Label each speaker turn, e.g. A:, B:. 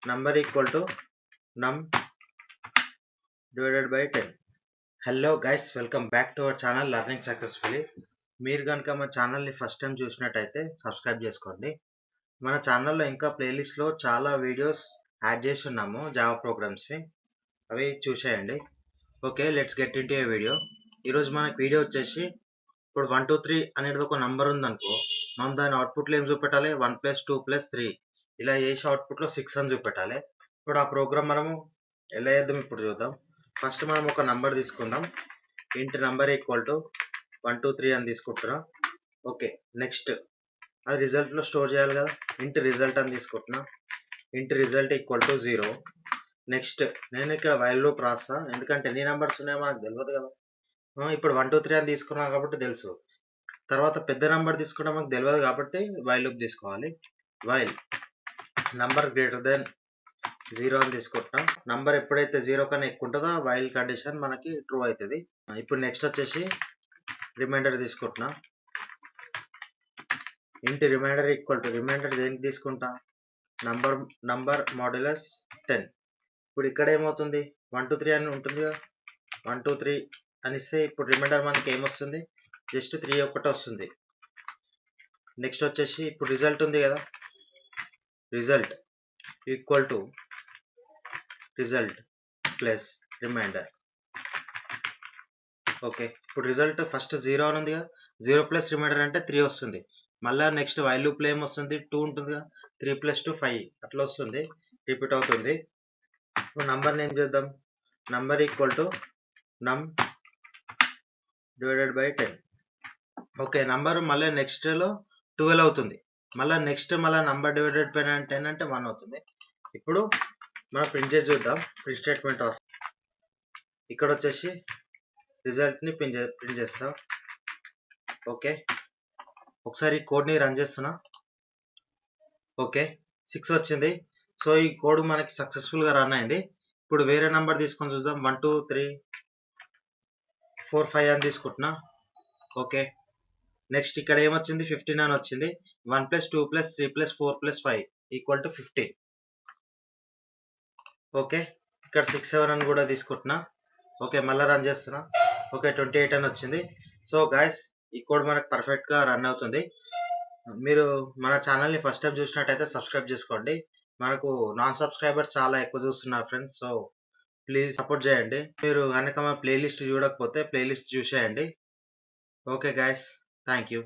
A: number equal to num divided by 10. Hello guys, welcome back to our channel learning successfully. మీరు కనుక మా ఛానల్ని first time చూసినట్టయితే subscribe చేసుకోండి. మన ఛానల్లో ఇంకా ప్లేలిస్ట్లో చాలా వీడియోస్ యాడ్ చేసి ఉన్నాము జావా ప్రోగ్రామ్స్ని, అవి చూసేయండి. Okay, let's get into A video. ఈరోజు మనకి వీడియో వచ్చేసి, ఇప్పుడు 1 2 3 అనేది ఒక నంబర్ ఉందనుకో, మనం దాని అవుట్పుట్లో ఏం చూపెట్టాలి? 1 + 2 + 3 ఇలా చేసి అవుట్పుట్లో 6 అని చూపెట్టాలి. ఇప్పుడు ఆ ప్రోగ్రామ్ మనము ఎలా చేద్దాం ఇప్పుడు చూద్దాం. ఫస్ట్ మనం ఒక నంబర్ తీసుకుందాం. ఇంట్ నంబర్ ఈక్వల్ టు 1 2 3 అని తీసుకుంటున్నా. ఓకే, నెక్స్ట్ అది రిజల్ట్లో స్టోర్ చేయాలి కదా, ఇంట్ రిజల్ట్ అని తీసుకుంటున్నా. ఇంట్ రిజల్ట్ ఈక్వల్ టు 0. నెక్స్ట్ నేను ఇక్కడ వైల్ లూప్ రాస్తా, ఎందుకంటే ఎన్ని నెంబర్స్ ఉన్నాయో మనకు తెలియదు కదా. ఇప్పుడు 1 2 3 అని తీసుకున్నాం కాబట్టి తెలుసు. తర్వాత పెద్ద నెంబర్ తీసుకుంటే మనకు తెలియదు కాబట్టి వైల్ లూప్ తీసుకోవాలి. వైల్ నంబర్ గ్రేటర్ దెన్ 0 అని తీసుకుంటాం. నంబర్ ఎప్పుడైతే 0 కన్నా ఎక్కువ ఉంటుందో వైల్ కండిషన్ మనకి ట్రూ అవుతుంది. ఇప్పుడు నెక్స్ట్ వచ్చేసి రిమైండర్ తీసుకుంటున్నా. ఇంటి రిమైండర్ ఈక్వల్ టు, రిమైండర్ దేనికి తీసుకుంటా? Number modulus 10. ఇప్పుడు ఇక్కడ ఏమవుతుంది? 1 2 3 అని ఉంటుంది కదా, 1 2 3 అని ఇస్తే ఇప్పుడు రిమైండర్ మనకి ఏమొస్తుంది? జస్ట్ 3 ఒక్కటే వస్తుంది. నెక్స్ట్ వచ్చేసి ఇప్పుడు రిజల్ట్ ఉంది కదా, result equal to result plus remainder. Okay, ఇప్పుడు రిజల్ట్ ఫస్ట్ 0 అని ఉంది కదా, 0 ప్లస్ రిమైండర్ అంటే 3 వస్తుంది. మళ్ళీ నెక్స్ట్ వైల్ లూప్లో ఏమొస్తుంది? 2 ఉంటుంది కదా, 3 + 2 5 అట్లా వస్తుంది, రిపీట్ అవుతుంది. ఇప్పుడు నంబర్ని ఏం చేద్దాం? నంబర్ ఈక్వల్ టు నమ్ డివైడెడ్ బై 10. ఓకే, నంబర్ మళ్ళీ నెక్స్ట్లో 12 అవుతుంది. మళ్ళీ నంబర్ డివైడెడ్ బై 10 అంటే 1 అవుతుంది. ఇప్పుడు మనం ప్రింట్ చేసి చూద్దాం. ప్రింట్ స్టేట్మెంట్ రాస్తాం. ఇక్కడ వచ్చేసి రిజల్ట్ని ప్రింట్ చేస్తాం. ఓకే, ఒకసారి కోడ్ని రన్ చేస్తున్నా. ఓకే, 6 వచ్చింది. సో ఈ కోడ్ మనకి సక్సెస్ఫుల్గా రన్ అయింది. ఇప్పుడు వేరే నెంబర్ తీసుకొని చూద్దాం. 1 2 3 4 5 అని తీసుకుంటున్నా. ఓకే, నెక్స్ట్ ఇక్కడ ఏమొచ్చింది? 15 అని వచ్చింది. 1 + 2 + 3 + 4 + 5 = 15. ఓకే, ఇక్కడ 6 7 అని కూడా తీసుకుంటున్నా. ఓకే, మళ్ళీ రన్ చేస్తున్నా. ఓకే, 28 అని వచ్చింది. సో గైస్, ఈ కోడ్ మనకు పర్ఫెక్ట్గా రన్ అవుతుంది. మీరు మన ఛానల్ని ఫస్ట్ టైం చూసినట్టయితే సబ్స్క్రైబ్ చేసుకోండి. మనకు నాన్ సబ్స్క్రైబర్స్ చాలా ఎక్కువ చూస్తున్నారు ఫ్రెండ్స్, సో ప్లీజ్ సపోర్ట్ చేయండి. మీరు కనుక మా ప్లేలిస్ట్ చూడకపోతే ప్లేలిస్ట్ చూసేయండి. Okay guys, thank you.